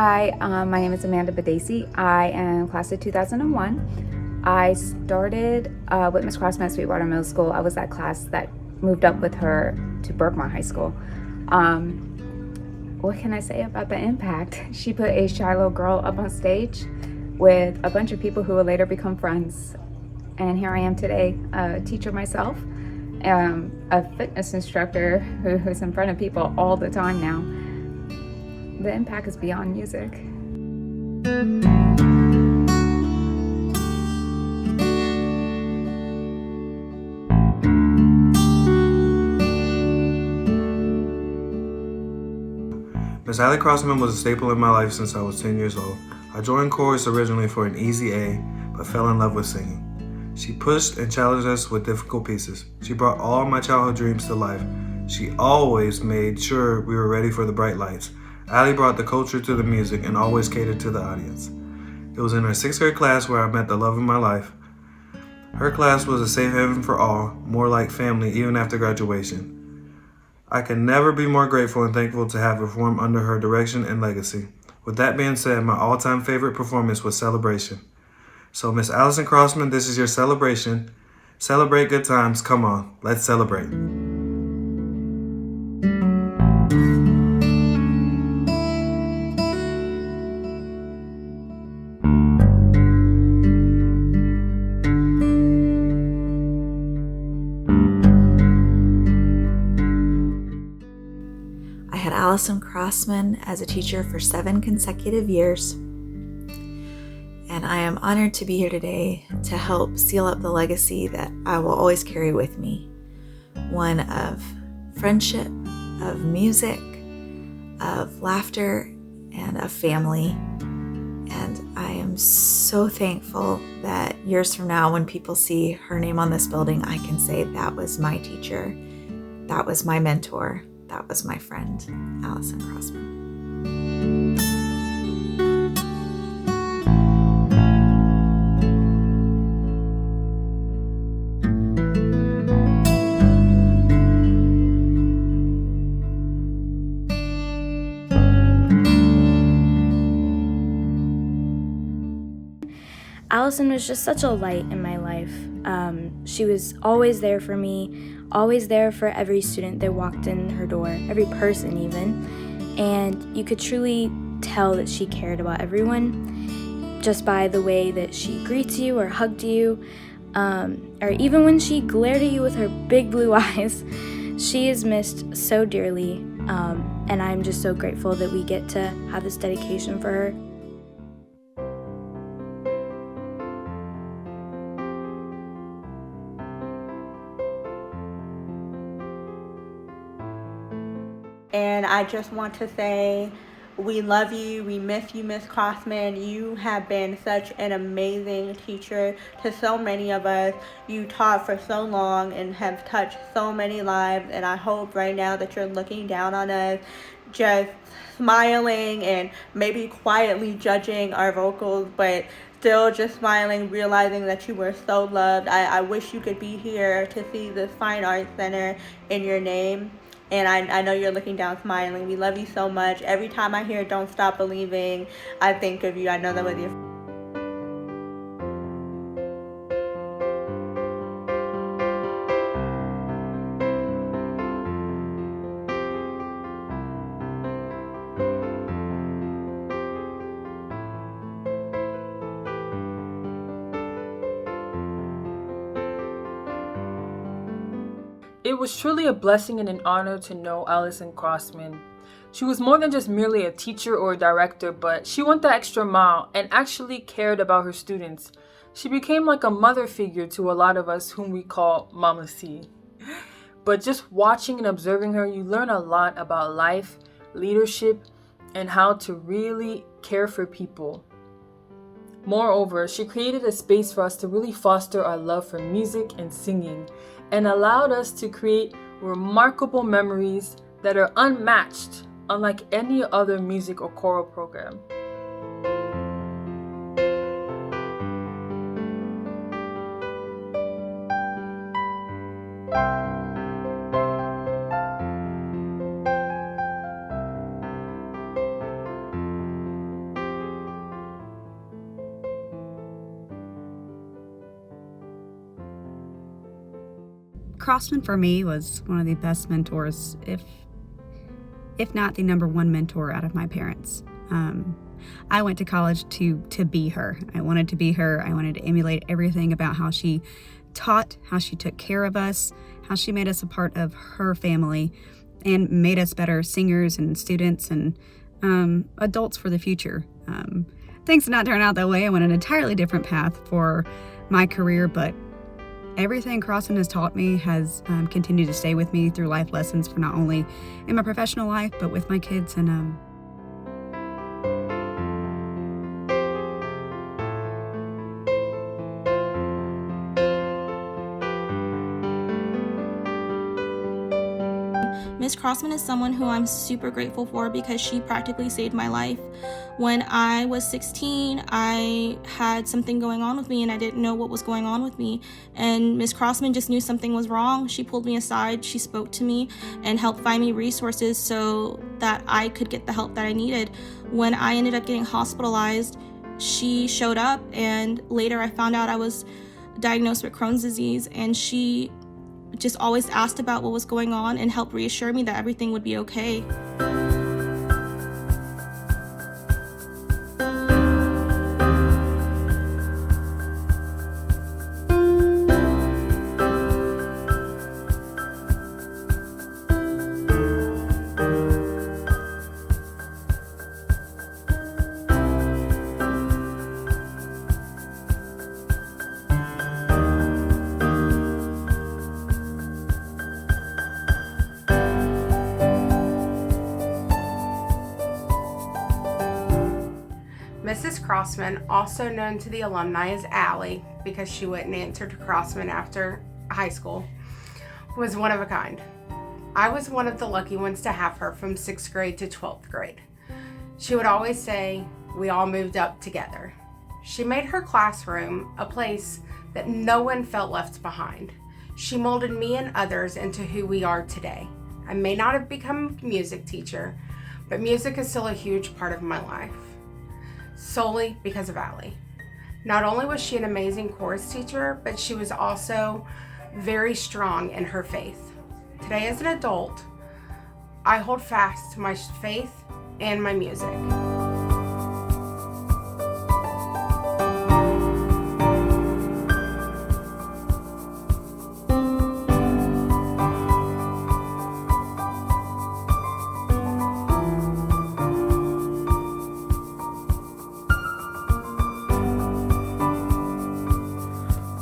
Hi, my name is Amanda BIDESSY. I am class of 2001. I started with Miss Crossman at Sweetwater Middle School. I was that class that moved up with her to Berkmar High School. What can I say about the impact? She put a shy little girl up on stage with a bunch of people who will later become friends. And here I am today, a teacher myself, a fitness instructor who's in front of people all the time now. The impact is beyond music. Miss Allie Crossman was a staple in my life since I was 10 years old. I joined chorus originally for an easy A, but fell in love with singing. She pushed and challenged us with difficult pieces. She brought all my childhood dreams to life. She always made sure we were ready for the bright lights. Allie brought the culture to the music and always catered to the audience. It was in her 6th grade class where I met the love of my life. Her class was a safe haven for all, more like family even after graduation. I can never be more grateful and thankful to have performed under her direction and legacy. With that being said, my all-time favorite performance was Celebration. So Miss Alison Crossman, this is your celebration. Celebrate good times. Come on, let's celebrate. I had Alison Crossman as a teacher for 7 consecutive years, and I am honored to be here today to help seal up the legacy that I will always carry with me. One of friendship, of music, of laughter, and of family. And I am so thankful that years from now, when people see her name on this building, I can say that was my teacher, that was my mentor, that was my friend, Alison Crossman. Alison was just such a light in my life. She was always there for me, always there for every student that walked in her door, every person even. And you could truly tell that she cared about everyone just by the way that she greets you or hugged you, or even when she glared at you with her big blue eyes. She is missed so dearly, and I'm just so grateful that we get to have this dedication for her. And I just want to say we love you, we miss you, Miss Crossman. You have been such an amazing teacher to so many of us. You taught for so long and have touched so many lives, and I hope right now that you're looking down on us, just smiling and maybe quietly judging our vocals, but still just smiling, realizing that you were so loved. I wish you could be here to see this Fine Arts Center in your name. And I know you're looking down smiling. We love you so much. Every time I hear Don't Stop Believing, I think of you. I know that was your... It was truly a blessing and an honor to know Alison Crossman. She was more than just merely a teacher or a director, but she went the extra mile and actually cared about her students. She became like a mother figure to a lot of us whom we call Mama C. But just watching and observing her, you learn a lot about life, leadership, and how to really care for people. Moreover, she created a space for us to really foster our love for music and singing, and allowed us to create remarkable memories that are unmatched, unlike any other music or choral program. Crossman for me was one of the best mentors, if not the number one mentor out of my parents. I went to college to be her. I wanted to be her. I wanted to emulate everything about how she taught, how she took care of us, how she made us a part of her family, and made us better singers and students and adults for the future. Things did not turn out that way. I went an entirely different path for my career, but everything Crossman has taught me has continued to stay with me through life lessons for not only in my professional life, but with my kids. And Miss Crossman is someone who I'm super grateful for because she practically saved my life. When I was 16, I had something going on with me and I didn't know what was going on with me. And Miss Crossman just knew something was wrong. She pulled me aside, she spoke to me and helped find me resources so that I could get the help that I needed. When I ended up getting hospitalized, she showed up, and later I found out I was diagnosed with Crohn's disease, and she just always asked about what was going on and helped reassure me that everything would be okay. Mrs. Crossman, also known to the alumni as Allie because she wouldn't answer to Crossman after high school, was one of a kind. I was one of the lucky ones to have her from 6th grade to 12th grade. She would always say, "We all moved up together." She made her classroom a place that no one felt left behind. She molded me and others into who we are today. I may not have become a music teacher, but music is still a huge part of my life. Solely because of Allie. Not only was she an amazing chorus teacher, but she was also very strong in her faith. Today as an adult, I hold fast to my faith and my music.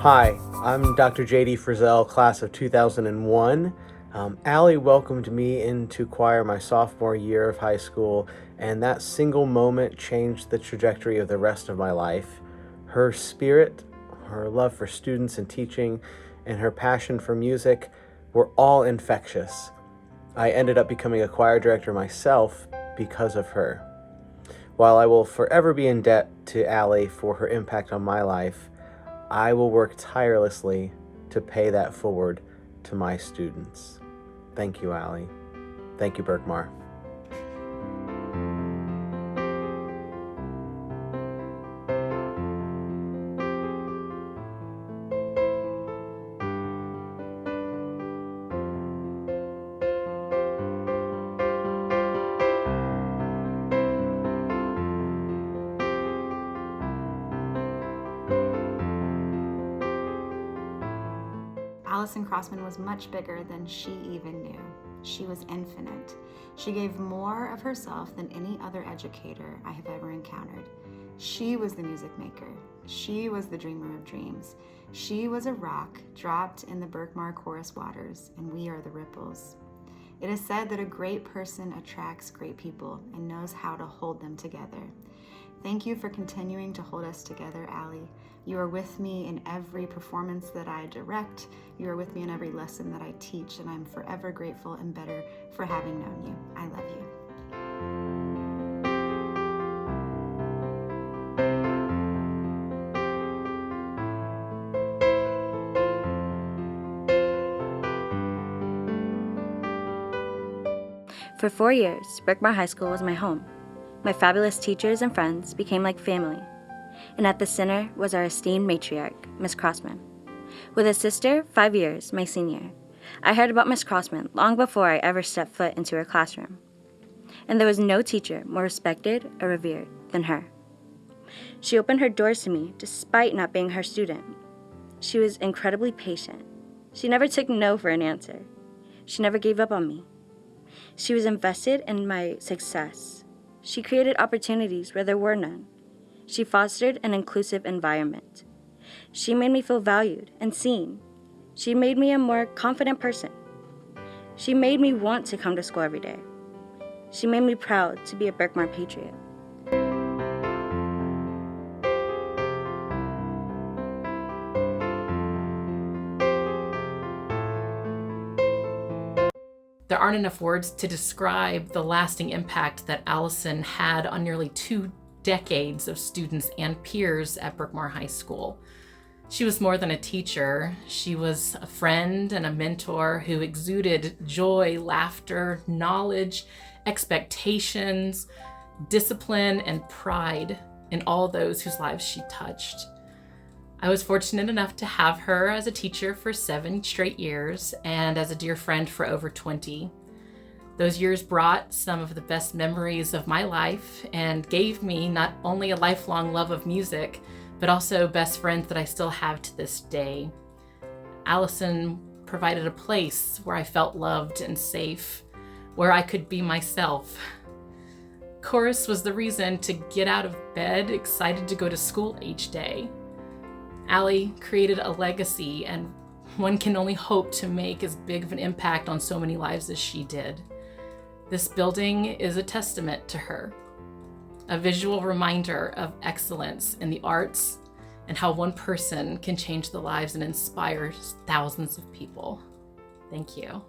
Hi, I'm Dr. J.D. FIRZZELL, class of 2001. Allie welcomed me into choir my sophomore year of high school, and that single moment changed the trajectory of the rest of my life. Her spirit, her love for students and teaching, and her passion for music were all infectious. I ended up becoming a choir director myself because of her. While I will forever be in debt to Allie for her impact on my life, I will work tirelessly to pay that forward to my students. Thank you, Allie. Thank you, Berkmar. Alison Crossman was much bigger than she even knew. She was infinite. She gave more of herself than any other educator I have ever encountered. She was the music maker. She was the dreamer of dreams. She was a rock dropped in the Berkmar chorus waters, and we are the ripples. It is said that a great person attracts great people and knows how to hold them together. Thank you for continuing to hold us together, Allie. You are with me in every performance that I direct. You are with me in every lesson that I teach, and I'm forever grateful and better for having known you. I love you. For 4 years, Berkmar High School was my home. My fabulous teachers and friends became like family. And at the center was our esteemed matriarch, Miss Crossman. With a sister, 5 years, my senior, I heard about Miss Crossman long before I ever stepped foot into her classroom. And there was no teacher more respected or revered than her. She opened her doors to me despite not being her student. She was incredibly patient. She never took no for an answer. She never gave up on me. She was invested in my success. She created opportunities where there were none. She fostered an inclusive environment. She made me feel valued and seen. She made me a more confident person. She made me want to come to school every day. She made me proud to be a Berkmar Patriot. There aren't enough words to describe the lasting impact that Alison had on nearly 2 decades of students and peers at Berkmar High School. She was more than a teacher. She was a friend and a mentor who exuded joy, laughter, knowledge, expectations, discipline, and pride in all those whose lives she touched. I was fortunate enough to have her as a teacher for 7 straight years and as a dear friend for over 20. Those years brought some of the best memories of my life and gave me not only a lifelong love of music, but also best friends that I still have to this day. Alison provided a place where I felt loved and safe, where I could be myself. Chorus was the reason to get out of bed, excited to go to school each day. Allie created a legacy, and one can only hope to make as big of an impact on so many lives as she did. This building is a testament to her, a visual reminder of excellence in the arts and how one person can change the lives and inspire thousands of people. Thank you.